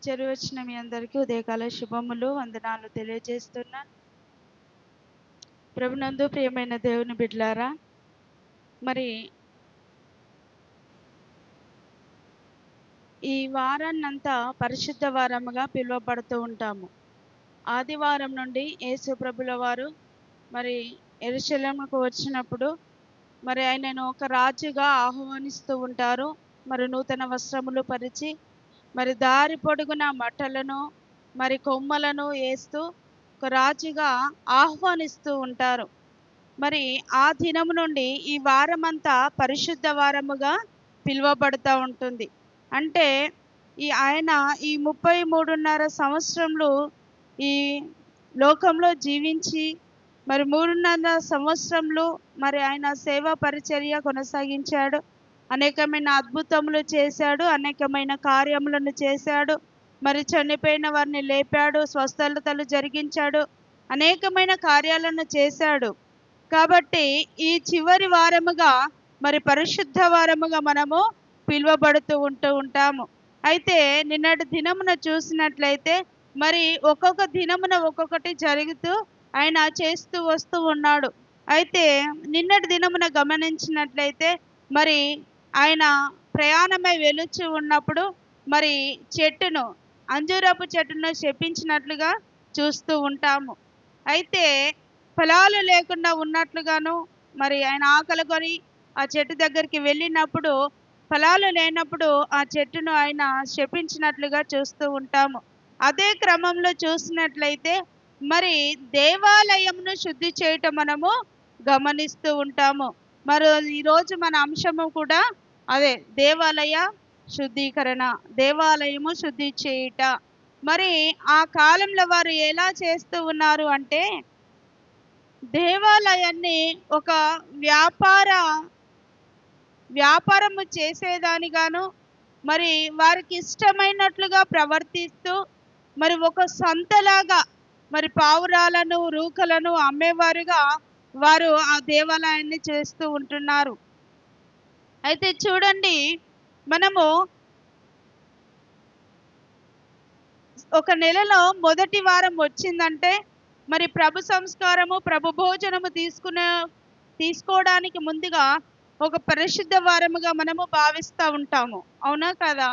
చెరువు వచ్చిన మీ అందరికీ ఉదయకాల శుభములు వందనాలు తెలియజేస్తున్నా. ప్రభునందు ప్రియమైన దేవుని బిడ్డలారా, మరి ఈ వారాన్నంతా పరిశుద్ధ వారముగా పిలువబడుతూ ఉంటాము. ఆదివారం నుండి యేసు ప్రభుల వారు మరి యెరూషలేముకు వచ్చినప్పుడు మరి ఆయనను ఒక రాజుగా ఆహ్వానిస్తూ ఉంటారు. మరి నూతన వస్త్రములు పరిచి మరి దారి పొడుగున మట్టలను మరి కొమ్మలను వేస్తూ ఒక రాజుగా ఆహ్వానిస్తూ ఉంటారు. మరి ఆ దినము నుండి ఈ వారమంతా పరిశుద్ధ వారముగా పిలువబడుతూ ఉంటుంది. అంటే ఆయన ఈ 33.5 సంవత్సరములు ఈ లోకంలో జీవించి మరి 3.5 సంవత్సరములు మరి ఆయన సేవా పరిచర్య కొనసాగించాడు. అనేకమైన అద్భుతములు చేశాడు, అనేకమైన కార్యములను చేశాడు. మరి చనిపోయిన వారిని లేపాడు, స్వస్థతలు జరిగించాడు, అనేకమైన కార్యాలను చేశాడు. కాబట్టి ఈ చివరి వారముగా మరి పరిశుద్ధ వారముగా మనము పిలువబడుతూ ఉంటాము. అయితే నిన్నటి దినమున చూసినట్లయితే మరి ఒక్కొక్క దినమున ఒక్కొక్కటి జరుగుతూ ఆయన చేస్తూ వస్తూ ఉన్నాడు. అయితే నిన్నటి దినమున గమనించినట్లయితే మరి ఆయన ప్రయాణమై వెలుచు ఉన్నప్పుడు మరి చెట్టును, అంజూరపు చెట్టును శపించినట్లుగా చూస్తూ ఉంటాము. అయితే ఫలాలు లేకుండా ఉన్నట్లుగాను మరి ఆయన ఆకలి కొని ఆ చెట్టు దగ్గరికి వెళ్ళినప్పుడు ఫలాలు లేనప్పుడు ఆ చెట్టును ఆయన శపించినట్లుగా చూస్తూ ఉంటాము. అదే క్రమంలో చూసినట్లయితే మరి దేవాలయంను శుద్ధి చేయటం మనము గమనిస్తూ ఉంటాము. మరి ఈరోజు మన అంశము కూడా అదే, దేవాలయ శుద్ధీకరణ, దేవాలయము శుద్ధి చేయుట. మరి ఆ కాలంలో వారు ఎలా చేస్తూ ఉన్నారు అంటే దేవాలయాన్ని ఒక వ్యాపారము చేసేదానిగాను మరి వారికి ఇష్టమైనట్లుగా ప్రవర్తిస్తూ మరి ఒక సంతలాగా మరి పావురాలను రూకలను అమ్మేవారుగా వారు ఆ దేవాలయాన్ని చేస్తూ ఉంటున్నారు. అయితే చూడండి, మనము ఒక నెలలో మొదటి వారం వచ్చిందంటే మరి ప్రభు సంస్కారము, ప్రభు భోజనము తీసుకోవడానికి ముందుగా ఒక పరిశుద్ధ వారముగా మనము భావిస్తూ ఉంటాము. అవునా కదా?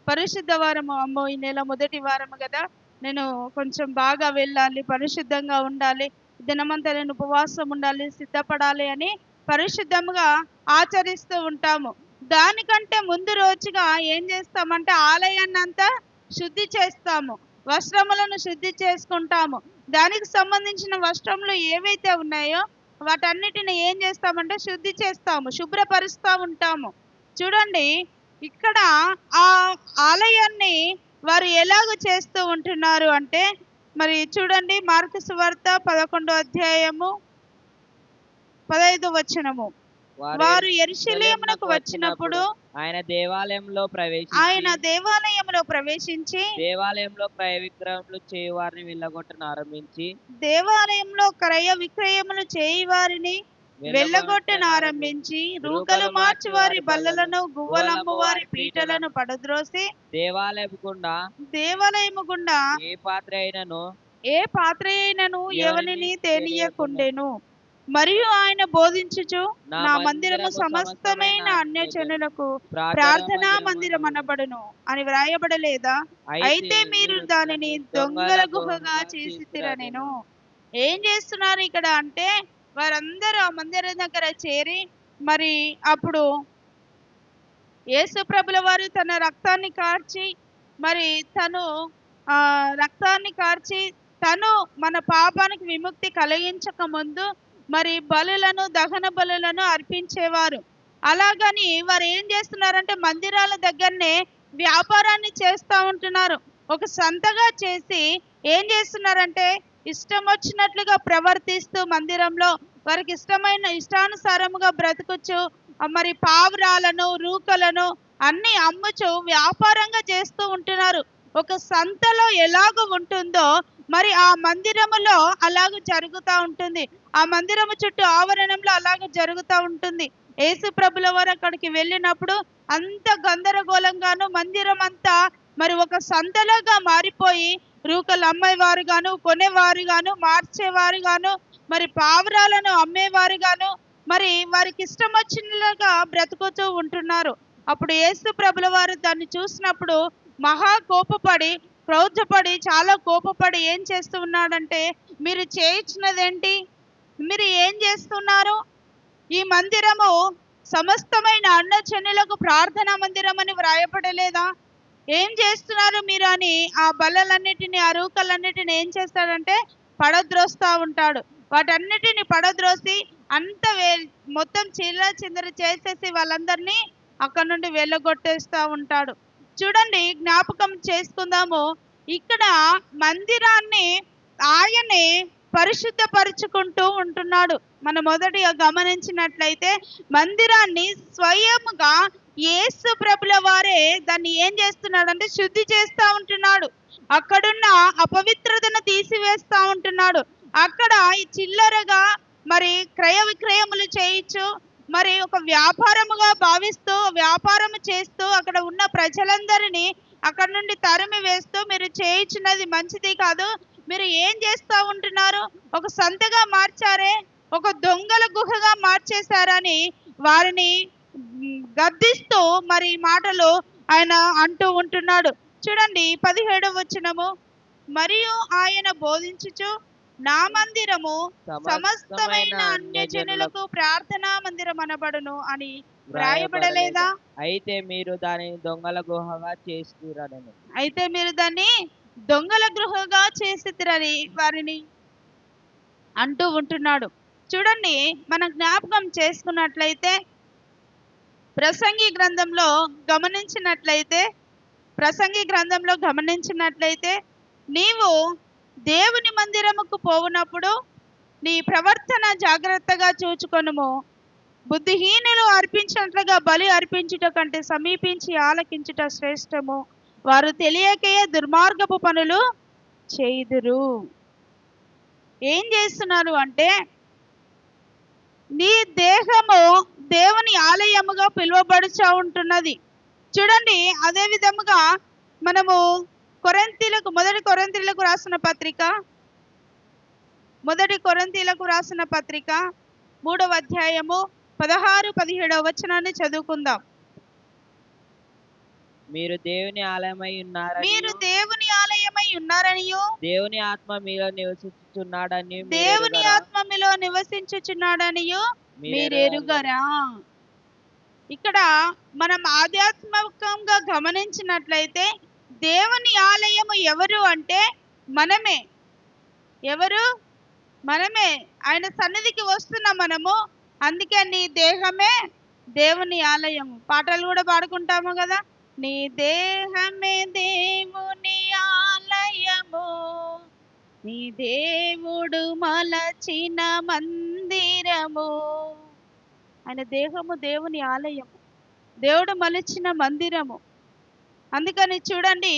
పరిశుద్ధ వారము, అమ్మో ఈ నెల మొదటి వారము కదా, నేను కొంచెం బాగా వెళ్ళాలి, పరిశుద్ధంగా ఉండాలి, దినమంతా నేను ఉపవాసం ఉండాలి, సిద్ధపడాలి అని పరిశుద్ధంగా ఆచరిస్తూ ఉంటాము. దానికంటే ముందు రోజుగా ఏం చేస్తామంటే ఆలయాన్ని అంతా శుద్ధి చేస్తాము, వస్త్రములను శుద్ధి చేసుకుంటాము. దానికి సంబంధించిన వస్త్రములు ఏవైతే ఉన్నాయో వాటన్నిటిని ఏం చేస్తామంటే శుద్ధి చేస్తాము, శుభ్రపరుస్తూ ఉంటాము. చూడండి, ఇక్కడ ఆ ఆలయాన్ని వారు ఎలాగ చేస్తూ ఉంటున్నారు అంటే మరి చూడండి, మార్కు సువార్త 11వ అధ్యాయము 15వ వచనము. వారు యెరూషలేమునకు వచ్చినప్పుడు ఆయన దేవాలయంలో ప్రవేశించి దేవాలయంలో క్రయ విక్రయములు చేయువారిని వెళ్ళగొట్టనారంభించి రూకలు మార్చి వారి బల్లలను, గువ్వలమ్ము వారి పీటలను పడద్రోసి దేవాలయము గుండా ఏ పాత్ర అయినను ఎవరిని తేనీయకుండెను. మరియు ఆయన బోధించుచు, నా మందిరము సమస్తమైన అన్యజనులకు ప్రార్థనా మందిరం అనబడును అని వ్రాయబడలేదా? అయితే మీరు దానిని దొంగల గుహగా చేసితిరనెను. ఏం చేస్తున్నారు ఇక్కడ అంటే వారందరూ ఆ మందిరం దగ్గర చేరి మరి అప్పుడు యేసు ప్రభుల వారు తన రక్తాన్ని కార్చి మరి తను మన పాపానికి విముక్తి కలిగించక ముందు మరి బలులను, దహన బలులను అర్పించేవారు. అలాగని వారు ఏం చేస్తున్నారంటే మందిరాల దగ్గరనే వ్యాపారాన్ని చేస్తూ ఉంటున్నారు. ఒక సంతగా చేసి ఏం చేస్తున్నారంటే ఇష్టం వచ్చినట్లుగా ప్రవర్తిస్తూ మందిరంలో వారికి ఇష్టానుసారముగా బ్రతుకుచు మరి పావురాలను, రూకలను అన్ని అమ్ముచు వ్యాపారంగా చేస్తూ ఉంటున్నారు. ఒక సంతలో ఎలాగ ఉంటుందో మరి ఆ మందిరములో అలాగ జరుగుతూ ఉంటుంది, ఆ మందిరము చుట్టూ ఆవరణంలో అలాగ జరుగుతూ ఉంటుంది. యేసు ప్రభుల వారు అక్కడికి వెళ్ళినప్పుడు అంత గందరగోళంగాను మందిరం అంతా మరి ఒక సంతలాగా మారిపోయి రూకలు అమ్మేవారు గాను, కొనేవారు గాను, మార్చేవారు గాను, మరి పావురాలను అమ్మేవారు గాను, మరి వారికి ఇష్టం వచ్చినట్లుగా బ్రతుకుతూ ఉంటున్నారు. అప్పుడు యేసు ప్రభుల వారు దాన్ని చూసినప్పుడు మహా కోపపడి, క్రౌద్ధపడి, చాలా కోపపడి ఏం చేస్తూ ఉన్నాడంటే, మీరు చేయించినదేంటి? మీరు ఏం చేస్తున్నారు? ఈ మందిరము సమస్తమైన అన్నజనులకు ప్రార్థనా మందిరం అని వ్రాయపడలేదా? ఏం చేస్తున్నారు మీరు అని ఆ బల్లలన్నిటిని, ఆ రూకలన్నిటిని ఏం చేస్తాడంటే పడద్రోస్తా ఉంటాడు. వాటన్నిటిని పడద్రోసి అంత మొత్తం చిల్ల చిందర చేసేసి వాళ్ళందరినీ అక్కడ నుండి వెళ్ళగొట్టేస్తా ఉంటాడు. చూడండి, జ్ఞాపకం చేసుకుందాము. ఇక్కడ మందిరాన్ని ఆయనే పరిశుద్ధపరుచుకుంటూ ఉంటున్నాడు. మనం మొదటిగా గమనించినట్లయితే మందిరాన్ని స్వయముగా యేసు ప్రభుల వారే దాన్ని ఏం చేస్తున్నాడంటే శుద్ధి చేస్తా ఉంటున్నాడు. అక్కడున్న అపవిత్రతను తీసివేస్తా ఉంటున్నాడు. అక్కడ ఈ చిల్లరగా మరి క్రయ విక్రయములు చేయించు, మరి ఒక వ్యాపారముగా భావిస్తూ వ్యాపారము చేస్తూ అక్కడ ఉన్న ప్రజలందరినీ అక్కడ నుండి తరిమి వేస్తూ, మీరు చేయించినది మంచిది కాదు, మీరు ఏం చేస్తూ ఉంటున్నారు, ఒక సంతగా మార్చారే, ఒక దొంగల గుహగా మార్చేశారని వారిని గద్దిస్తూ మరి మాటలు ఆయన అంటూ ఉంటున్నాడు. చూడండి 17వ వచనము, మరియు ఆయన బోధించుచు నా మందిరము సమస్తమైన అన్యజనులకు ప్రార్థనా మందిరం అనబడును అని వ్రాయబడలేదా? అయితే మీరు దానిని దొంగల గుహగా చేస్తురని. అయితే మీరు దాన్ని దొంగల గృహగా చేసిరని వారిని అంటూ ఉంటున్నాడు. చూడండి, మనం జ్ఞాపకం చేసుకున్నట్లయితే ప్రసంగి గ్రంథంలో గమనించినట్లయితే నీవు దేవుని మందిరముకు పోవునప్పుడు నీ ప్రవర్తన జాగ్రత్తగా చూచుకొనుము. బుద్ధిహీనులు అర్పించినట్లుగా బలి అర్పించుట కంటే సమీపించి ఆలకించుట శ్రేష్టము. వారు తెలియకే దుర్మార్గపు పనులు చేయుదురు. ఏం చేస్తున్నారు అంటే, నీ దేహము దేవుని ఆలయముగా పిలువబడుచా ఉంటున్నది. చూడండి, అదే విధముగా మనము మొదటి కొరింథీయులకు రాసిన పత్రిక 3వ అధ్యాయము 16-17 వచనాన్ని చదువుకుందాం. మీరు దేవుని ఆలయమై ఉన్నారనియు దేవుని ఆత్మ మీలో నివసించుచున్నాడనియు మీరెరుగరా? ఇక్కడ మనం ఆధ్యాత్మికంగా గమనించినట్లయితే దేవుని ఆలయము ఎవరు అంటే మనమే. మనమే. ఆయన సన్నిధికి వస్తున్న మనము. అందుకే నీ దేహమే దేవుని ఆలయము. పాటలు కూడా పాడుకుంటాము కదా, నీ దేహమే దేవుని ఆలయము, నీ దేవుడు మలచిన మందిరము. ఆయన దేహము దేవుని ఆలయము, దేవుడు మలిచిన మందిరము. అందుకని చూడండి,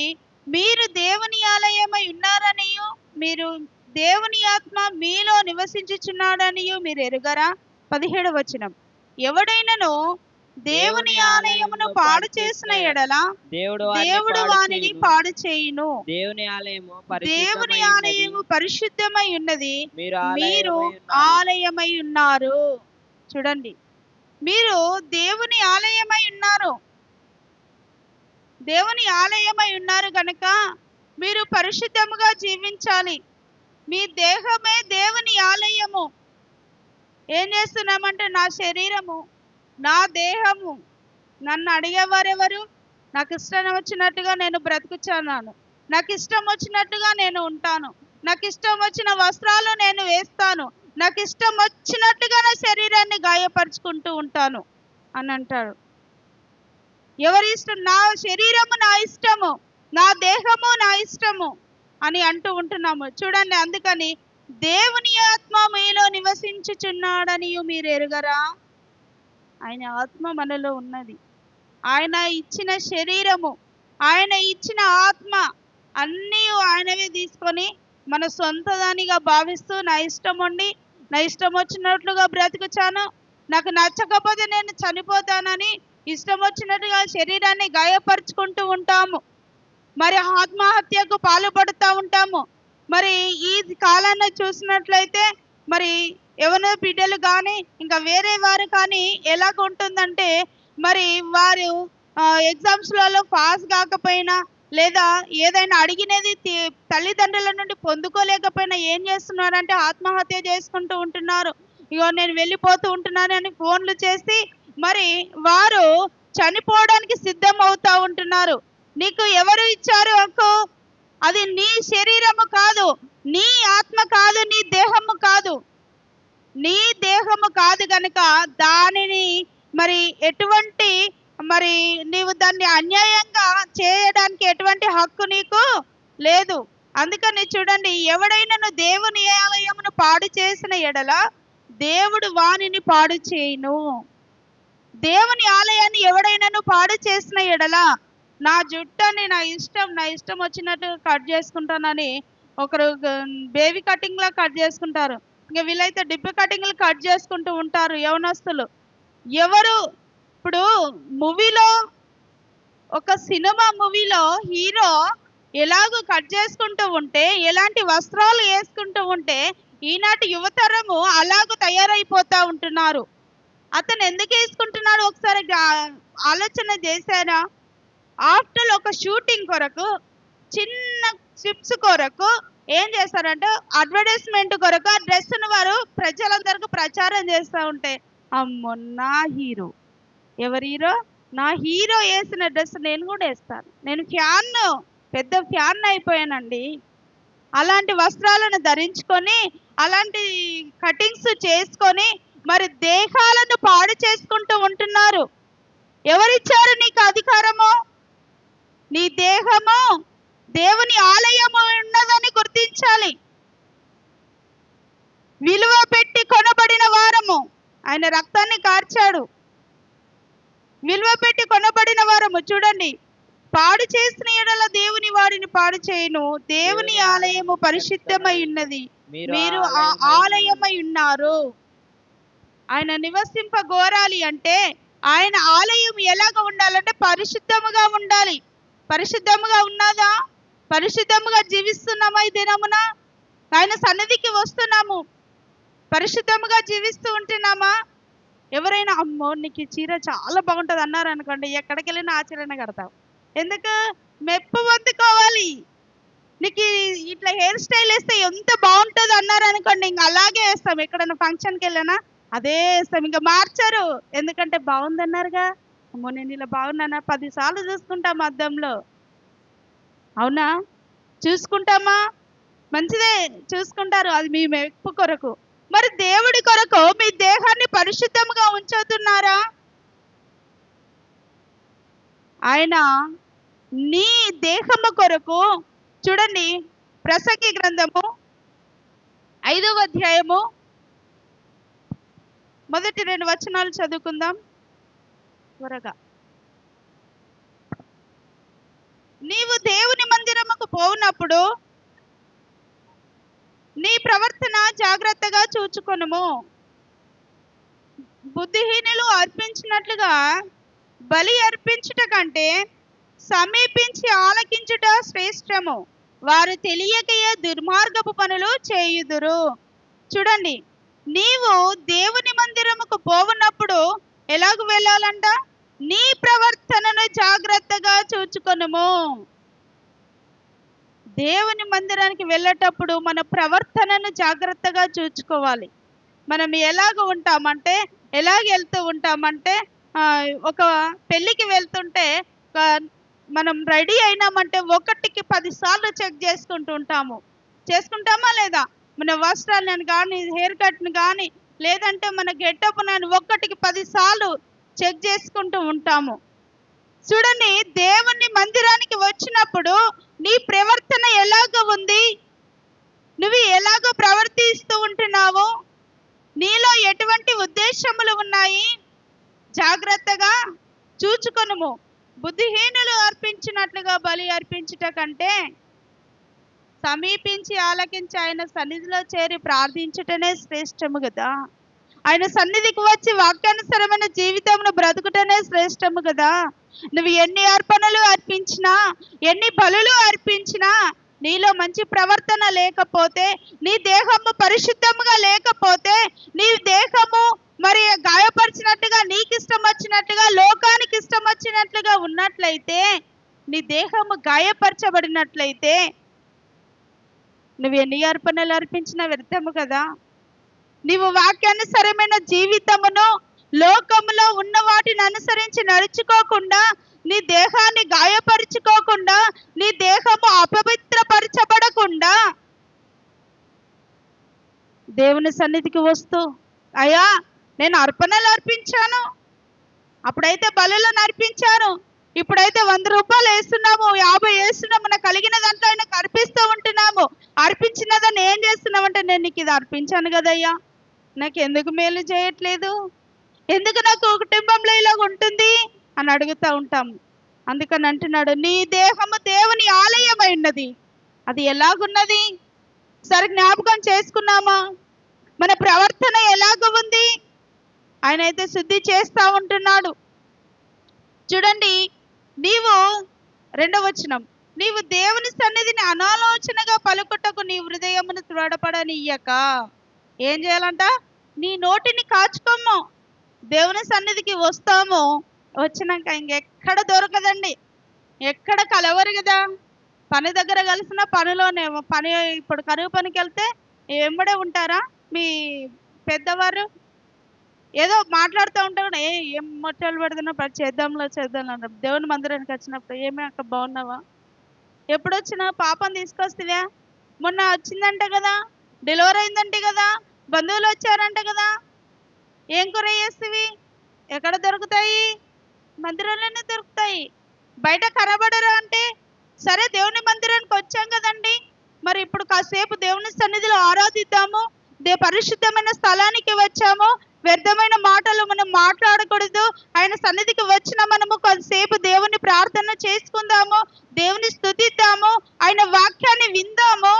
మీరు దేవుని ఆలయమై ఉన్నారనియు మీరు దేవుని ఆత్మ మీలో నివసించుచున్నాడనియు మీరు ఎరుగరా? 17వ వచనం, ఎవడైనను దేవుని ఆలయమును పాడు చేసిన ఎడల దేవుడు వానిని పాడు చేయును. దేవుని ఆలయము పరిశుద్ధమై ఉన్నది, మీరు ఆలయమై ఉన్నారు. చూడండి, మీరు దేవుని ఆలయమై ఉన్నారు కనుక మీరు పరిశుద్ధముగా జీవించాలి. మీ దేహమే దేవుని ఆలయము. ఏం చేస్తున్నామంటే, నా శరీరము, నా దేహము, నన్ను అడిగేవారెవరు? నాకు ఇష్టం వచ్చినట్టుగా నేను బ్రతుకుచున్నాను, నాకు ఇష్టం వచ్చినట్టుగా నేను ఉంటాను, నాకు ఇష్టం వచ్చిన వస్త్రాలు నేను వేస్తాను, నాకు ఇష్టం వచ్చినట్టుగా నా శరీరాన్ని గాయపరుచుకుంటూ ఉంటాను అని అంటాడు. ఎవరి ఇష్టం? నా శరీరము నా ఇష్టము, నా దేహము నా ఇష్టము అని అంటూ ఉంటున్నాము. చూడండి, అందుకని దేవుని ఆత్మ మీలో నివసించుచున్నాడని మీరు ఎరుగరా? ఆయన ఆత్మ మనలో ఉన్నది. ఆయన ఇచ్చిన శరీరము, ఆయన ఇచ్చిన ఆత్మ అన్నీ ఆయనవే తీసుకొని మన సొంతదానిగా భావిస్తూ నా ఇష్టం ఉండి నా ఇష్టం వచ్చినట్లుగా బ్రతుకుచాను, నాకు నచ్చకపోతే నేను చనిపోతానని ఇష్టం వచ్చినట్టుగా శరీరాన్ని గాయపరుచుకుంటూ ఉంటాము. మరి ఆత్మహత్యకు పాల్పడుతూ ఉంటాము. మరి ఈ కాలాన్ని చూసినట్లయితే మరి యవన బిడ్డలు కానీ ఇంకా వేరే వారు కానీ ఎలాగ ఉంటుందంటే మరి వారు ఎగ్జామ్స్లలో పాస్ కాకపోయినా లేదా ఏదైనా అడిగినది తల్లిదండ్రుల నుండి పొందుకోలేకపోయినా ఏం చేస్తున్నారంటే ఆత్మహత్య చేసుకుంటూ ఉంటున్నారు. ఇగో నేను వెళ్ళిపోతూ ఉంటున్నానని ఫోన్లు చేసి మరి వారు చనిపోవడానికి సిద్ధం అవుతా ఉంటున్నారు. నీకు ఎవరు ఇచ్చారు హక్కు? అది నీ శరీరము కాదు, నీ ఆత్మ కాదు, నీ దేహము కాదు. నీ దేహము కాదు గనుక దానిని మరి ఎటువంటి మరి నీవు దాన్ని అన్యాయంగా చేయడానికి ఎటువంటి హక్కు నీకు లేదు. అందుకని చూడండి, ఎవడైనాను దేవుని ఆలయమును పాడు చేసిన ఎడల దేవుడు వానిని పాడు చేయును. దేవుని ఆలయాన్ని ఎవడైనాను పాడు చేసిన ఎడల, నా జుట్టని నా ఇష్టం వచ్చినట్టు కట్ చేసుకుంటానని ఒకరు బేబీ కటింగ్ లా కట్ చేసుకుంటారు. ఇంకా వీళ్ళైతే డిబ్బ కటింగ్లు కట్ చేసుకుంటూ ఉంటారు యవనస్తులు. ఎవరు ఇప్పుడు మూవీలో, ఒక సినిమా మూవీలో హీరో ఎలాగో కట్ చేసుకుంటూ ఉంటే, ఎలాంటి వస్త్రాలు వేసుకుంటూ ఉంటే ఈనాటి యువతరము అలాగూ తయారైపోతా ఉంటున్నారు. అతను ఎందుకు వేసుకుంటున్నాడు ఒకసారి ఆలోచన చేశారా? ఆఫ్టర్ ఒక షూటింగ్ కొరకు, చిన్న చిప్స్ కొరకు ఏం చేస్తారంటే అడ్వర్టైజ్మెంట్ కొరకు ఆ డ్రెస్ను వారు ప్రజలందరికీ ప్రచారం చేస్తూ ఉంటే, అమ్మో నా హీరో, ఎవరి హీరో? నా హీరో వేసిన డ్రెస్ నేను కూడా వేస్తాను, నేను పెద్ద ఫ్యాన్ అయిపోయానండి. అలాంటి వస్త్రాలను ధరించుకొని అలాంటి కటింగ్స్ చేసుకొని మరి దేహాలను పాడు చేసుకుంటూ ఉంటున్నారు. ఎవరిచ్చారు నీకు అధికారము? నీ దేహము దేవుని ఆలయము ఉన్నదని గుర్తించాలి. విలువ పెట్టి కొనబడిన వారము, ఆయన రక్తాన్ని కార్చాడు. విలువ పెట్టి కొనబడిన వారము. చూడండి, పాడు చేసిన ఎడల దేవుని వారిని పాడు చేయను. దేవుని ఆలయము పరిశుద్ధమై ఉన్నది, మీరు ఆ ఆలయమై ఉన్నారు. ఆయన నివసింపగోరాలి అంటే ఆయన ఆలయం ఎలాగ ఉండాలంటే పరిశుద్ధముగా ఉండాలి. పరిశుద్ధముగా ఉన్నదా? పరిశుద్ధముగా జీవిస్తున్నామా? ఈ దినమున ఆయన సన్నిధికి వస్తున్నాము, పరిశుద్ధముగా జీవిస్తూ ఉంటున్నామా? ఎవరైనా అమ్మో నీకు ఈ చీర చాలా బాగుంటుంది అన్నారు అనుకోండి, ఎక్కడికి వెళ్ళినా ఆ చీరనే కడతావు. ఎందుకు? మెప్పు పొందుకోవాలి. నీకు ఇట్లా హెయిర్ స్టైల్ వేస్తే ఎంత బాగుంటుంది అన్నారు అనుకోండి, ఇంకా అలాగే వేస్తాం. ఎక్కడైనా ఫంక్షన్కి వెళ్ళినా అదే వేస్తాం, ఇంకా మార్చారు. ఎందుకంటే బాగుందన్నారుగా. అమ్మో నేను ఇలా బాగున్నానా 10 సార్లు చూసుకుంటాం అద్దంలో. అవునా? చూసుకుంటామా? మంచిదే, చూసుకుంటారు. అది మీ మెప్పు కొరకు. మరి దేవుడి కొరకు మీ దేహాన్ని పరిశుద్ధంగా ఉంచుతున్నారా? ఆయన నీ దేహము కొరకు చూడండి, ప్రసంగి గ్రంథము 5వ అధ్యాయము మొదటి 2 వచనాలు చదువుకుందాం త్వరగా. నీవు దేవుని మందిరముకు పోవునప్పుడు నీ ప్రవర్తన జాగ్రత్తగా చూచుకొనుము. బుద్ధిహీనులు అర్పించినట్లుగా బలి అర్పించుట కంటే సమీపించి ఆలకించుట శ్రేష్టము. వారు తెలియకయే దుర్మార్గపు పనులు చేయుదురు. చూడండి, నీవు దేవుని మందిరముకు పోవునప్పుడు ఎలాగ వెళ్ళాలంట? నీ ప్రవర్తనను జాగ్రత్తగా చూచుకొనుము. దేవుని మందిరానికి వెళ్ళేటప్పుడు మన ప్రవర్తనను జాగ్రత్తగా చూసుకోవాలి. మనం ఎలాగ ఉంటామంటే, ఎలాగ వెళ్తూ ఉంటామంటే, ఒక పెళ్ళికి వెళ్తుంటే మనం రెడీ అయినామంటే 1కి 10 సార్లు చెక్ చేసుకుంటూ ఉంటాము. చేసుకుంటామా లేదా? మన వస్త్రాలను కానీ, హెయిర్ కట్ని కానీ, లేదంటే మన గెటప్ 1కి 10 సార్లు చెక్ చేసుకుంటూ ఉంటాము. చూడండి, దేవుని మందిరానికి వచ్చినప్పుడు నీ ప్రవర్తన ఎలాగ ఉంది? నువ్వు ఎలాగ ప్రవర్తిస్తూ ఉంటున్నావు? నీలో ఎటువంటి ఉద్దేశములు ఉన్నాయి? జాగ్రత్తగా చూచుకొనుము. బుద్ధిహీనులు అర్పించినట్లుగా బలి అర్పించుట కంటే సమీపించి ఆలకించి ఆయన సన్నిధిలో చేరి ప్రార్థించుటనే శ్రేష్టము కదా. ఆయన సన్నిధికి వచ్చి వాక్యానుసరమైన జీవితమును బ్రతుకుటనే శ్రేష్టము కదా. నువ్వు ఎన్ని అర్పణలు అర్పించినా, ఎన్ని బలులు అర్పించినా, నీలో మంచి ప్రవర్తన లేకపోతే, నీ దేహము పరిశుద్ధముగా లేకపోతే, నీ దేహము మరి గాయపరిచినట్టుగా, నీకు ఇష్టం వచ్చినట్టుగా, లోకానికి ఇష్టం వచ్చినట్లుగా ఉన్నట్లయితే, నీ దేహము గాయపరచబడినట్లయితే నువ్వు ఎన్ని అర్పణలు అర్పించినా వ్యర్థము కదా. నీవు వాక్యానుసరమైన జీవితమును, లోకములో ఉన్న వాటిని అనుసరించి నడుచుకోకుండా, నీ దేహాన్ని గాయపరుచుకోకుండా, నీ దేహము అపవిత్రపరచబడకుండా దేవుని సన్నిధికి వస్తూ, అయ్యా నేను అర్పణలు అర్పించాను, అప్పుడైతే బలులను అర్పించాను, ఇప్పుడైతే 100 రూపాయలు వేస్తున్నాము, 50 వేస్తున్నాము, నాకు కలిగిన దాంట్లో ఆయనకు అర్పిస్తూ ఉంటున్నాము. అర్పించినదాన్ని ఏం చేస్తున్నామంటే, నేను నీకు ఇది అర్పించాను కదయ్యా, నాకు ఎందుకు మేలు చేయట్లేదు, ఎందుకు నాకు కుటుంబంలో ఇలాగ ఉంటుంది అని అడుగుతూ ఉంటాము. అందుకని అంటున్నాడు, నీ దేహము దేవుని ఆలయమై ఉన్నది. అది ఎలాగున్నది సరే జ్ఞాపకం చేసుకున్నామా? మన ప్రవర్తన ఎలాగ ఉంది? ఆయన అయితే శుద్ధి చేస్తూ ఉంటున్నాడు. చూడండి, నీవు 2వ వచనం, నీవు దేవుని సన్నిధిని అనాలోచనగా పలుకుటకు నీ హృదయమును త్వరపడనియ్యక ఏం చేయాలంట? నీ నోటిని కాచుకోము. దేవుని సన్నిధికి వస్తాము, వచ్చినాక ఇంకెక్కడ దొరకదండి, ఎక్కడ కలవరు కదా. పని దగ్గర కలిసిన పనిలోనే, పని ఇప్పుడు కరువు పనికి వెళ్తే వెంబడే ఉంటారా మీ పెద్దవారు? ఏదో మాట్లాడుతూ ఉంటారు, ఏం మొట్టలు పెడుతున్నా చేద్దాంలో అంటారు. దేవుని మందిరానికి వచ్చినప్పుడు, ఏమి అక్క బాగున్నావా, ఎప్పుడు వచ్చినా పాపం తీసుకొస్తుందా, మొన్న వచ్చిందంట కదా, డెలివరీ అయిందంటే కదా, బంధువులు వచ్చారంట కదా, ఏం కూర చేస్తవి? ఎక్కడ దొరుకుతాయి? మందిరంలోనే దొరుకుతాయి. బయట కనబడరా అంటే, సరే దేవుని మందిరానికి వచ్చాం కదండి, మరి ఇప్పుడు కాసేపు దేవుని సన్నిధిలో ఆరాధిద్దాము, పరిశుద్ధమైన స్థలానికి వచ్చాము, వ్యర్థమైన మాటలు మనం మాట్లాడకూడదు. ఆయన సన్నిధికి వచ్చిన మనము కొంతసేపు దేవుని ప్రార్థన చేసుకుందాము, దేవుని స్తుతిద్దాము, ఆయన వాక్యాన్ని విందాము,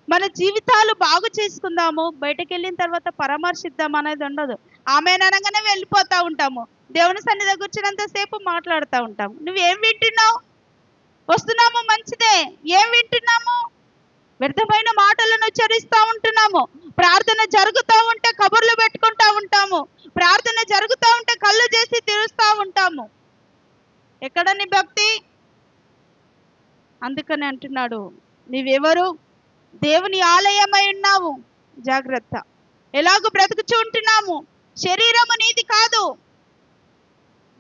మన జీవితాలు బాగు చేసుకుందాము. బయటకు వెళ్ళిన తర్వాత పరామర్శిద్దాం అనేది ఉండదు. ఆమెను అనగానే వెళ్ళిపోతూ ఉంటాము, దేవుని సన్నిధి కూర్చున్నంతసేపు మాట్లాడుతూ ఉంటాము. నువ్వేం వింటున్నావు? వస్తున్నాము మంచిదే, ఏం వింటున్నాము? వ్యర్థమైన మాటలను ఉచ్చరిస్తూ ఉంటున్నాము. ప్రార్థన జరుగుతూ ఉంటే కబుర్లు పెట్టుకుంటా ఉంటాము, ప్రార్థన జరుగుతూ ఉంటే కళ్ళు చేసి తీరుస్తూ ఉంటాము. ఎక్కడ నీ భక్తి? అందుకని అంటున్నాడు, నీవెవరు? దేవుని ఆలయమై ఉన్నావు, జాగ్రత్త. ఎలాగో బ్రతుకుచూ ఉంటున్నాము, శరీరము నీది కాదు,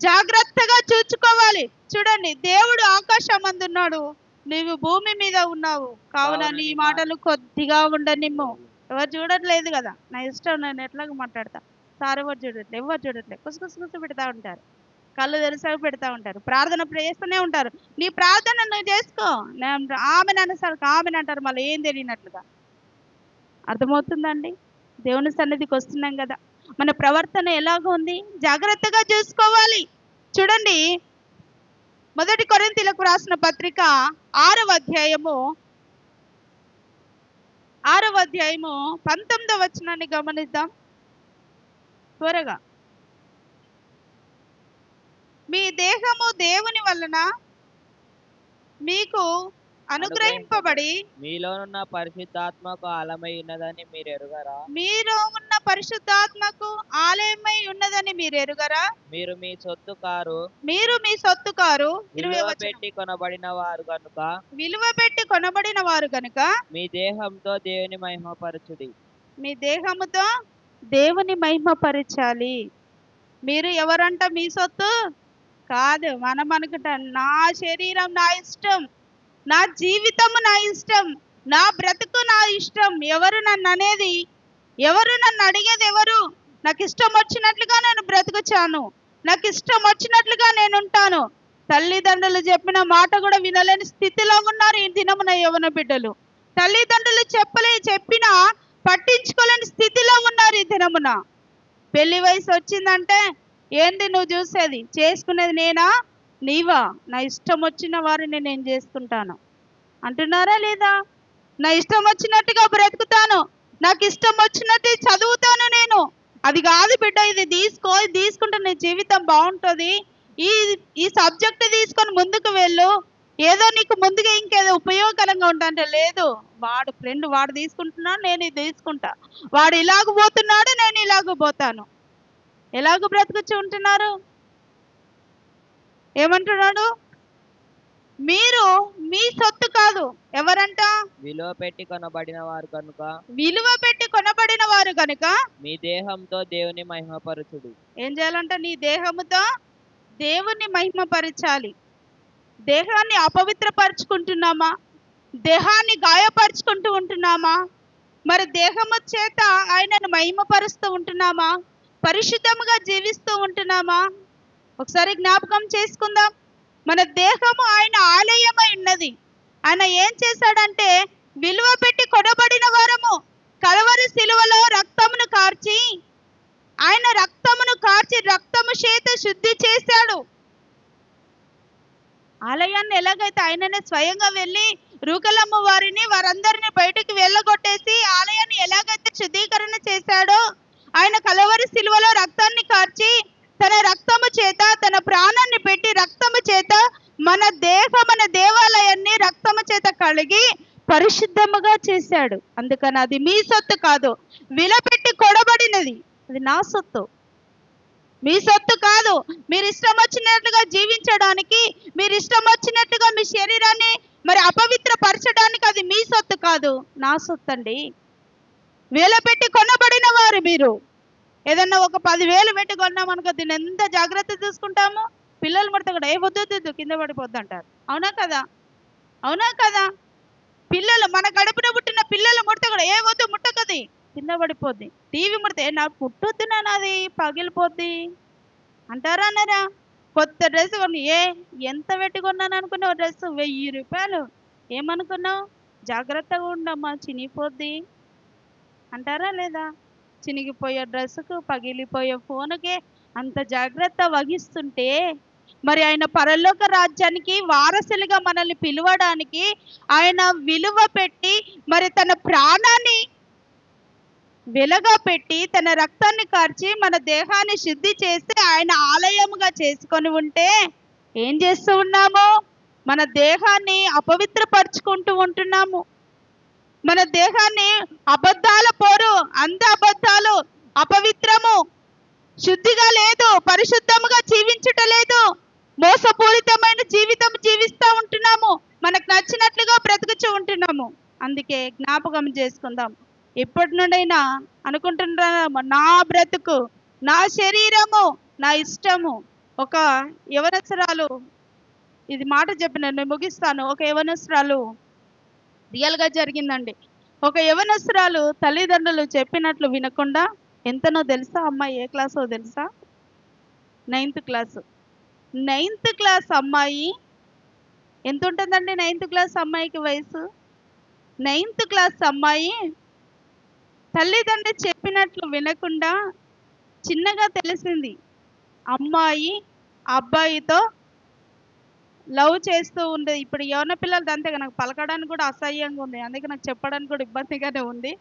జాగ్రత్తగా చూసుకోవాలి. చూడండి, దేవుడు ఆకాశమందు ఉన్నాడు, నీవు భూమి మీద ఉన్నావు, కావున నీ మాటలు కొద్దిగా ఉండనిమ్ము. ఎవరు చూడట్లేదు కదా, నా ఇష్టం, నేను ఎట్లాగ మాట్లాడతా. సార్ ఎవరు చూడట్లేదు, ఎవరు చూడట్లేదు, కుసు పెడతా ఉంటారు, కళ్ళు తెరిసాగు పెడతా ఉంటారు, ప్రార్థన చేస్తూనే ఉంటారు. నీ ప్రార్థన నువ్వు చేసుకో, ఆమెను అనేసరికి ఆమెను అంటారు, మళ్ళీ ఏం తెలియనట్లుగా. అర్థమవుతుందండి? దేవుని సన్నిధికి వస్తున్నాం కదా, మన ప్రవర్తన ఎలాగ ఉంది జాగ్రత్తగా చూసుకోవాలి. చూడండి, 1 కొరింథీయులకు రాసిన పత్రిక 6వ అధ్యాయము 19వ వచనాన్ని గమనిద్దాం త్వరగా. మీ దేహము దేవుని వలన మీకు అనుగ్రహింపబడి మీలోనున్న పరిశుద్ధాత్మకు ఆలయమై ఉన్నదని మీరు ఎరుగరా? మీరు ఉన్న పరిశుద్ధాత్మకు ఆలయమై ఉన్నదని మీరు ఎరుగరా? మీరు మీ సొత్తు కారు, మీరు మీ సొత్తు కారు, విలువ పెట్టి కొనబడిన వారు కనుక, విలువ పెట్టి కొనబడిన వారు కనుక మీ దేహంతో దేవుని మహిమపరచుడి. మీ దేహముతో దేవుని మహిమపరచాలి. మీరు ఎవరంట? మీ సొత్తు కాదు. మనం అనుకుంటాం, నా శరీరం నా ఇష్టం, నా జీవితము నా ఇష్టం, నా బ్రతుకు నా ఇష్టం. ఎవరు నన్ను అనేది? ఎవరు నన్ను అడిగేది? ఎవరు? నాకు ఇష్టం వచ్చినట్లుగా నేను బ్రతుకుచాను, నాకు ఇష్టం వచ్చినట్లుగా నేను ఉంటాను. తల్లిదండ్రులు చెప్పిన మాట కూడా వినలేని స్థితిలో ఉన్నారు ఈ దినమున యవ్వన బిడ్డలు. తల్లిదండ్రులు చెప్పినా పట్టించుకోలేని స్థితిలో ఉన్నారు ఈ దినమున. పెళ్లి వయసు వచ్చిందంటే ఏంటి నువ్వు చూసేది? చేసుకునేది నేనా నీవా? నా ఇష్టం వచ్చిన వారిని నేను చేసుకుంటాను అంటున్నారా లేదా? నా ఇష్టం వచ్చినట్టుగా బ్రతుకుతాను, నాకు ఇష్టం వచ్చినట్టు చదువుతాను, నేను అది కాదు బిడ్డ, ఇది తీసుకో, ఇది తీసుకుంటే నీ జీవితం బాగుంటుంది, ఈ ఈ సబ్జెక్ట్ తీసుకొని ముందుకు వెళ్ళు, ఏదో నీకు ముందుగా ఇంకేదో ఉపయోగకరంగా ఉంటా అంటే లేదు. వాడు ఫ్రెండ్ వాడు తీసుకుంటున్నాడు, నేను ఇది తీసుకుంటా. వాడు ఇలాగ పోతున్నాడు, నేను ఇలాగ పోతాను. ఎలాగ బ్రతుకుచ్చు ఉంటున్నారు? ఏమంటున్నాడు? మీరు మీ సొత్తు కాదు. ఎవరంట? విలువ పెట్టి కొనబడిన వారు కనుక విలువ పెట్టి కొనబడిన వారు కనుక మీ దేహంతో దేవుని మహిమపరచుడు. ఏం చేయాలంట? నీ దేహముతో దేవుని మహిమపరచాలి. దేహాన్ని అపవిత్రపరుచుకుంటున్నామా? దేహాన్ని గాయపరుచుకుంటూ ఉంటున్నామా? మరి దేహము చేత ఆయనను మహిమపరుస్తూ ఉంటున్నామా? పరిశుద్ధముగా జీవిస్తూ ఉంటున్నామా? ఒకసారి జ్ఞాపకం చేసుకుందాం. మన దేహము ఆయన ఆలయమై ఉన్నది. ఆయన ఏం చేశాడంటే, విలువ పెట్టి కొనబడిన వారము, కలవరి శిలువలో రక్తమును కార్చి, ఆయన రక్తమును కార్చి రక్తము చేత శుద్ధి చేశాడు. ఆలయాన్ని ఎలాగైతే ఆయననే స్వయంగా వెళ్ళి రూకలమ్మ వారిని వారందరిని బయటికి వెళ్ళగొట్టేసి ఆలయాన్ని ఎలాగైతే శుద్ధీకరణ చేశాడో, ఆయన కలవరి శిలువలో రక్తాన్ని కార్చి తన రక్తము చేత, తన ప్రాణాన్ని పెట్టి రక్తము చేత మన దేవాలయాన్ని రక్తము చేత కడిగి పరిశుద్ధముగా చేశాడు. అందుకని అది మీ సొత్తు కాదు, విలపెట్టి కొడబడినది. అది నా సొత్తు, మీ సొత్తు కాదు. మీరు ఇష్టం వచ్చినట్లుగా జీవించడానికి, మీరు ఇష్టం వచ్చినట్టుగా మీ శరీరాన్ని మరి అపవిత్రపరచడానికి అది మీ సొత్తు కాదు, నా సొత్తు అండి. వేలపెట్టి కొనబడిన వారు మీరు. ఏదన్నా ఒక 10,000 పెట్టి కొన్నామనుకో, దీన్ని ఎంత జాగ్రత్త చూసుకుంటాము. పిల్లలు ముడత కూడా ఏ వద్దు కింద పడిపోద్ది అంటారు. అవునా కదా? అవునా కదా? పిల్లలు, మన కడుపున పుట్టిన పిల్లలు ముడత కూడా ఏ వద్దు ముట్టకది, కింద పడిపోద్ది. టీవీ ముడితే నాకు ముట్టొద్దు నాన్న, అది పగిలిపోద్ది అంటారా అన్నారా? కొత్త డ్రెస్ కొని ఎంత పెట్టి కొన్నాను అనుకున్నావు? డ్రెస్ 1000 రూపాయలు. ఏమనుకున్నావు? జాగ్రత్తగా ఉండమ్మా, చినిగిపోద్ది అంటారా లేదా? చినిగిపోయే డ్రెస్సుకు, పగిలిపోయే ఫోనుకే అంత జాగ్రత్త వహిస్తుంటే, మరి ఆయన పరలోక రాజ్యానికి వారసులుగా మనల్ని పిలవడానికి ఆయన విలువ పెట్టి, మరి తన ప్రాణాన్ని వెలగా పెట్టి, తన రక్తాన్ని కార్చి మన దేహాన్ని శుద్ధి చేసి ఆయన ఆలయముగా చేసుకొని ఉంటే ఏం చేస్తూ ఉన్నాము? మన దేహాన్ని అపవిత్రపరుచుకుంటూ ఉంటున్నాము. మన దేహాన్ని అబద్ధాల పోరు, అంత అబద్ధాలు, అపవిత్రము, శుద్ధిగా లేదు, పరిశుద్ధముగా జీవించటలేదు, మోసపూరితమైన జీవితం జీవిస్తూ ఉంటున్నాము, మనకు నచ్చినట్లుగా బ్రతుకుచూ ఉంటున్నాము. అందుకే జ్ఞాపకం చేసుకుందాం. ఇప్పటి నుండైనా అనుకుంటున్నాము, నా బ్రతుకు, నా శరీరము, నా ఇష్టము. ఒక యవనస్తురాలు, ఇది మాట చెప్పి నేను ముగిస్తాను. ఒక యవనస్తురాలు, రియల్గా జరిగిందండి. ఒక యవనస్తురాలు తల్లిదండ్రులు చెప్పినట్లు వినకుండా, ఎంతనో తెలుసా అమ్మాయి? ఏ క్లాసో తెలుసా? 9th class. 9th క్లాస్ అమ్మాయి. ఎంత ఉంటుందండి 9th క్లాస్ అమ్మాయికి వయసు? 9th క్లాస్ అమ్మాయి తల్లిదండ్రులు చెప్పినట్లు వినకుండా, చిన్నగా తెలిసింది అమ్మాయి అబ్బాయితో లవ్ చేస్తూ ఉంది. ఇప్పుడు యవన పిల్లలది అంతే, నాకు పలకడానికి కూడా అసహ్యంగా ఉంది, అందుకే నాకు చెప్పడానికి కూడా ఇబ్బందిగానే ఉంది.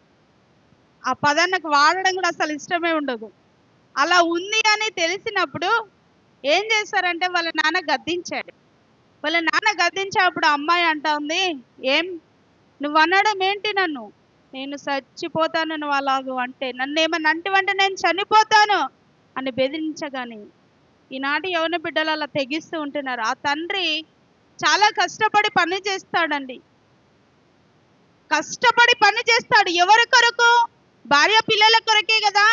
ఆ పదాన్ని నాకు వాడడం కూడా అసలు ఇష్టమే ఉండదు. అలా ఉంది అని తెలిసినప్పుడు ఏం చేశారంటే, వాళ్ళ నాన్న గద్దించాడు. వాళ్ళ నాన్న గద్దించేప్పుడు అమ్మాయి అంటా ఉంది, ఏం నువ్వు అనడం ఏంటి నన్ను? నేను చచ్చిపోతాను నువ్వు అలాగూ అంటే, నన్ను ఏమన్నా అంటివంటే నేను చనిపోతాను అని బెదిరించగాని, ఈనాటి యవన బిడ్డలు అలా తెగిస్తూ ఉంటున్నారు. ఆ తండ్రి చాలా కష్టపడి పని చేస్తాడండి, కష్టపడి పని చేస్తాడు. ఎవరి కొరకు? భార్య పిల్లల కొరకే కదా.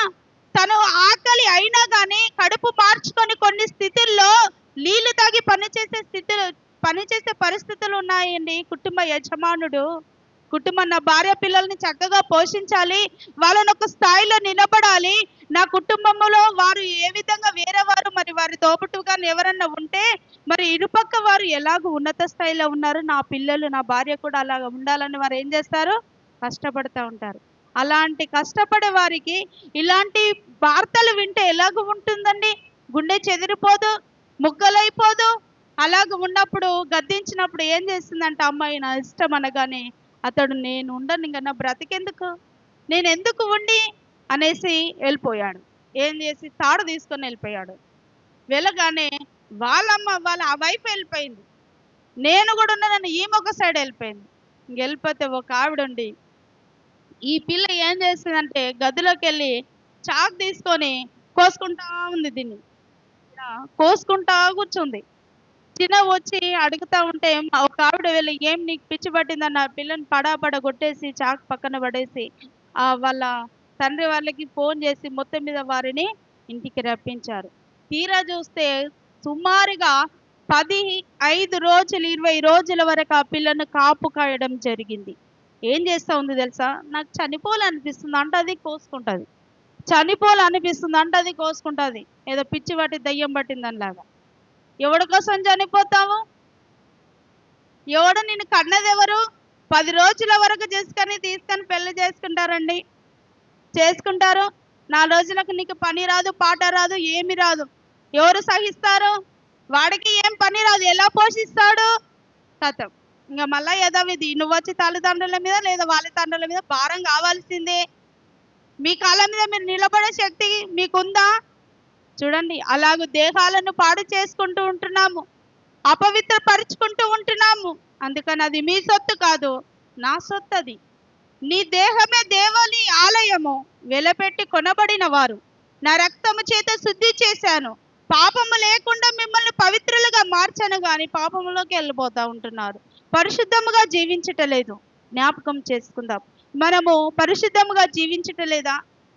తను ఆకలి అయినా కానీ కడుపు మార్చుకొని కొన్ని స్థితుల్లో నీళ్లు తాగి పనిచేసే పరిస్థితులు ఉన్నాయండి. కుటుంబ యజమానుడు నా భార్య పిల్లల్ని చక్కగా పోషించాలి, వాళ్ళని ఒక స్థాయిలో నిలబడాలి, నా కుటుంబంలో వారు ఏ విధంగా వేరే వారు మరి వారి తోబుట్టుగా ఎవరన్నా ఉంటే మరి ఇరుపక్క వారు ఎలాగో ఉన్నత స్థాయిలో ఉన్నారు, నా పిల్లలు నా భార్య కూడా అలాగ ఉండాలని వారు ఏం చేస్తారు? కష్టపడుతూ ఉంటారు. అలాంటి కష్టపడే వారికి ఇలాంటి వార్తలు వింటే ఎలాగ ఉంటుందండి? గుండె చెదిరిపోదు, ముక్కలైపోదు. అలాగ ఉన్నప్పుడు గద్దించినప్పుడు ఏం చేస్తుందంటే అమ్మాయి, నా ఇష్టం అనగానే అతడు, నేను ఉండను, ఇంకా నా బ్రతికెందుకు, నేను ఎందుకు ఉండి అనేసి వెళ్ళిపోయాడు. ఏం చేసి తాడు తీసుకొని వెళ్ళిపోయాడు. వెళ్ళగానే వాళ్ళ ఆ వైపు వెళ్ళిపోయింది, నేను కూడా ఉన్నానని ఈమె ఒక సైడ్ వెళ్ళిపోయింది. వెళ్ళిపోతే ఒక ఆవిడ ఉండి ఈ పిల్ల ఏం చేసిందంటే గదిలోకి వెళ్ళి చాకు తీసుకొని కోసుకుంటా ఉంది, దీన్ని ఇలా కోసుకుంటా కూర్చుంది. చిన్న వచ్చి అడుగుతా ఉంటే ఒక ఆవిడ వెళ్ళి, ఏం నీకు పిచ్చి పట్టిందన్న పిల్లని పడాపడ కొట్టేసి చాకు పక్కన పడేసి వాళ్ళ తండ్రి వాళ్ళకి ఫోన్ చేసి మొత్తం మీద వారిని ఇంటికి రప్పించారు. తీరా చూస్తే సుమారుగా 15 రోజులు 20 రోజుల వరకు ఆ పిల్లను కాపు కాయడం జరిగింది. ఏం చేస్తా ఉంది తెలుసా, నాకు చనిపోవాలనిపిస్తుంది అంటే అది కోసుకుంటుంది, చనిపోవాలనిపిస్తుంది అంటే అది కోసుకుంటుంది, ఏదో పిచ్చి పట్టి దయ్యం పట్టిందనిలాగా. ఎవడి కోసం చనిపోతావు? ఎవడు నిన్ను కన్నది ఎవరు? 10 రోజుల వరకు తీసుకొని పెళ్లి చేసుకుంటారండి, చేసుకుంటారు. 4 రోజులకు నీకు పని రాదు, పాట రాదు, ఏమి రాదు. ఎవరు సహిస్తారు? వాడికి ఏం పని రాదు, ఎలా పోషిస్తాడు? కథం ఇంకా మళ్ళా యథావిధి నువ్వు వచ్చి తల్లిదండ్రుల మీద లేదా వాళ్ళ తండ్రుల మీద భారం కావాల్సిందే. మీ కాళ్ళ మీద మీరు నిలబడే శక్తి మీకుందా? చూడండి, అలాగూ దేహాలను పాడు చేసుకుంటూ ఉంటున్నాము, అపవిత్రపరుచుకుంటూ ఉంటున్నాము. అందుకని అది మీ సొత్తు కాదు, నా సొత్తు. అది నీ దేహమే దేవుని ఆలయము, వెలపెట్టి కొనబడిన వారు, నా రక్తము చేత శుద్ధి చేశాను, పాపము లేకుండా మిమ్మల్ని పవిత్రులుగా మార్చాను, కానీ పాపములోకి వెళ్ళిపోతా ఉంటున్నారు, పరిశుద్ధముగా జీవించటలేదు. జ్ఞాపకం చేసుకుందాం, మనము పరిశుద్ధముగా జీవించటలేదా?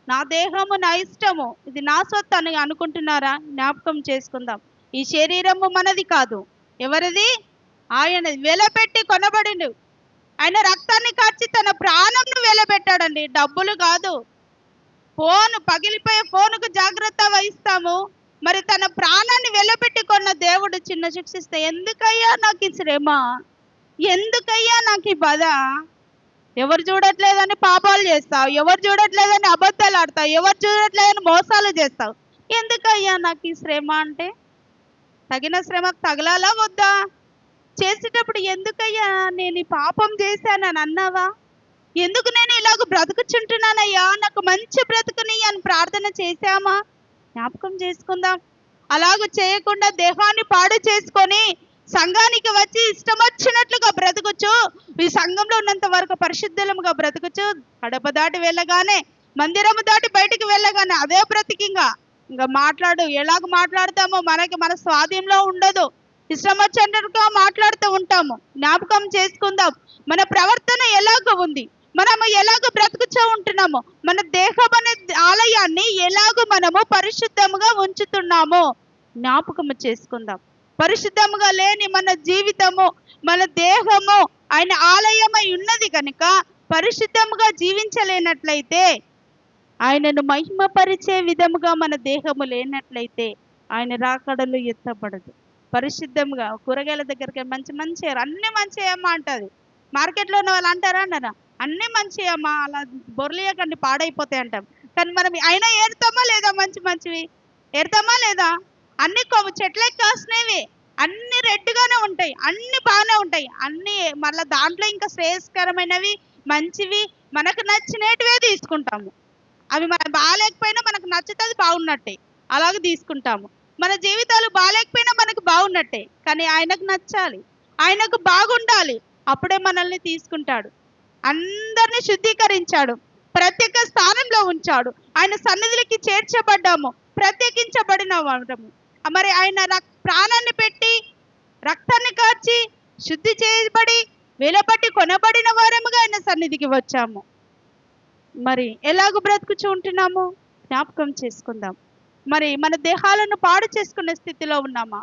నా దేహము నా ఇష్టము, ఇది నా సొత్తు అని అనుకుంటున్నారా? జ్ఞాపకం చేసుకుందాం, ఈ శరీరము మనది కాదు, ఎవరిది? ఆయనది. వెలపెట్టి కొనబడిండు, ఆయన రక్తాన్ని కార్చి తన ప్రాణంను వెలబెట్టాడండి, డబ్బులు కాదు. ఫోన్ పగిలిపోయే ఫోనుకు జాగ్రత్త వహిస్తాము, మరి తన ప్రాణాన్ని వెలబెట్టి కొన్న దేవుడు చిన్న శిక్షిస్తే ఎందుకయ్యా నాకు ఈ శ్రమ, ఎందుకయ్యా నాకు ఈ బాధ? ఎవరు చూడట్లేదని పాపాలు చేస్తావు, ఎవరు చూడట్లేదని అబద్ధాలు ఆడతావు, ఎవరు చూడట్లేదని మోసాలు చేస్తావు, ఎందుకయ్యా నాకు ఈ శ్రమ అంటే? తగిన శ్రమకు తగలాలా వద్దా? చేసేటప్పుడు ఎందుకయ్యా నేను ఈ పాపం చేశానని అన్నావా? ఎందుకు నేను ఇలాగ బ్రతుకుచుంటున్నానయ్యా, నాకు మంచి బ్రతుకుని అని ప్రార్థన చేశామా? జ్ఞాపకం చేసుకుందాం. అలాగ చేయకుండా దేహాన్ని పాడు చేసుకొని సంఘానికి వచ్చి ఇష్టం వచ్చినట్లుగా బ్రతుకుచు, ఈ సంఘంలో ఉన్నంత వరకు పరిశుద్ధముగా బ్రతుకుచు, కడప దాటి వెళ్ళగానే మందిరము దాటి బయటికి వెళ్ళగానే అదే బ్రతికింగా ఇంకా ఎలాగ మాట్లాడతామో మన స్వాధీనంలో ఉండదు, ఇష్టం వచ్చినట్టుగా మాట్లాడుతూ ఉంటాము. జ్ఞాపకం చేసుకుందాం, మన ప్రవర్తన ఎలాగ ఉంది, మనము ఎలాగ బ్రతుకుచూ ఉంటున్నాము, మన దేహం అనే ఆలయాన్ని ఎలాగ మనము పరిశుద్ధముగా ఉంచుతున్నాము జ్ఞాపకము చేసుకుందాం. పరిశుద్ధముగా లేని మన జీవితము, మన దేహము ఆయన ఆలయమై ఉన్నది కనుక పరిశుద్ధముగా జీవించలేనట్లయితే, ఆయనను మహిమపరిచే విధముగా మన దేహము లేనట్లయితే ఆయన రాకడలు ఎత్తపడదు. పరిశుద్ధంగా కూరగాయల దగ్గరికి మంచి అన్ని మంచి అమ్మా అంటది, మార్కెట్లో ఉన్న వాళ్ళు అంటారా అన్నారా, అన్ని మంచి అమ్మా, అలా బొర్లియకండి పాడైపోతాయి అంటాం. కానీ మనం అయినా ఏరుతామా లేదా? మంచివి ఏరుతామా లేదా? అన్ని చెట్లకి కాసినవి అన్ని రెడ్గానే ఉంటాయి, అన్ని బాగానే ఉంటాయి, అన్ని మళ్ళీ దాంట్లో ఇంకా శ్రేయస్కరమైనవి మంచివి మనకు నచ్చినటివే తీసుకుంటాము. అవి మనం బాగాలేకపోయినా మనకు నచ్చుతుంది బాగున్నట్టే అలాగే తీసుకుంటాము. మన జీవితాలు బాగాలేకపోయినా మనకు బాగున్నట్టే, కానీ ఆయనకు నచ్చాలి, ఆయనకు బాగుండాలి, అప్పుడే మనల్ని తీసుకుంటాడు. అందరినీ శుద్ధీకరించాడు, ప్రత్యేక స్థానంలో ఉంచాడు, ఆయన సన్నిధికి చేర్చబడ్డాము, ప్రత్యేకించబడిన వారము. మరి ఆయన ప్రాణాన్ని పెట్టి రక్తాన్ని కార్చి శుద్ధి చేయబడి వెలపట్టి కొనబడిన వారముగా ఆయన సన్నిధికి వచ్చాము. మరి ఎలాగ బ్రతుకుచూ ఉంటున్నాము జ్ఞాపకం చేసుకుందాం. మరి మన దేహాలను పాడు చేసుకునే స్థితిలో ఉన్నామా?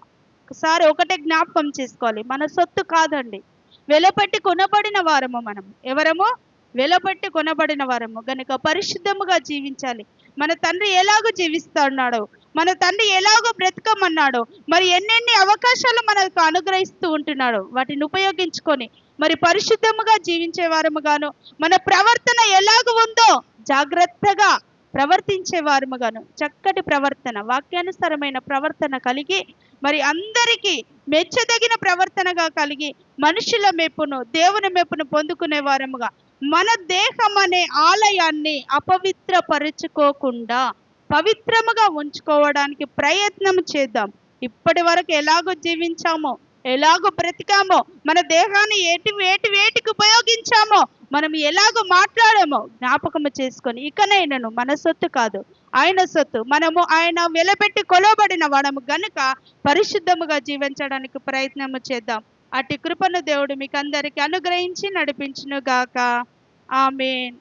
ఒకటే జ్ఞాపకం చేసుకోవాలి, మన సొత్తు కాదండి, వెలపట్టి కొనబడిన వారము. మనము ఎవరము? వెలపట్టి కొనబడిన వారము గనుక పరిశుద్ధముగా జీవించాలి. మన తండ్రి ఎలాగో జీవిస్తున్నాడో, మన తండ్రి ఎలాగో బ్రతకమన్నాడో, మరి ఎన్నెన్ని అవకాశాలు మనకు అనుగ్రహిస్తూ ఉంటున్నాడో వాటిని ఉపయోగించుకొని మరి పరిశుద్ధముగా జీవించే వారముగాను, మన ప్రవర్తన ఎలాగ ఉందో జాగ్రత్తగా ప్రవర్తించే వారముగాను, చక్కటి ప్రవర్తన, వాక్యానుసారమైన ప్రవర్తన కలిగి మరి అందరికీ మెచ్చదగిన ప్రవర్తనగా కలిగి మనుషుల మెప్పును దేవుని మెప్పును పొందుకునే వారముగా మన దేహం అనే ఆలయాన్ని అపవిత్రపరుచుకోకుండా పవిత్రముగా ఉంచుకోవడానికి ప్రయత్నం చేద్దాం. ఇప్పటి వరకు ఎలాగో జీవించామో, ఎలాగో బ్రతికామో, మన దేహాన్ని వేటికి ఉపయోగించామో, మనం ఎలాగో మాట్లాడామో జ్ఞాపకము చేసుకొని ఇకనైనను మన సొత్తు కాదు, ఆయన సొత్తు, మనము ఆయన వెలపెట్టి కొలవబడిన వాడము గనుక పరిశుద్ధముగా జీవించడానికి ప్రయత్నము చేద్దాం. అట్టి కృపను దేవుడు మీకు అందరికి అనుగ్రహించి నడిపించును గాక. ఆమేన్.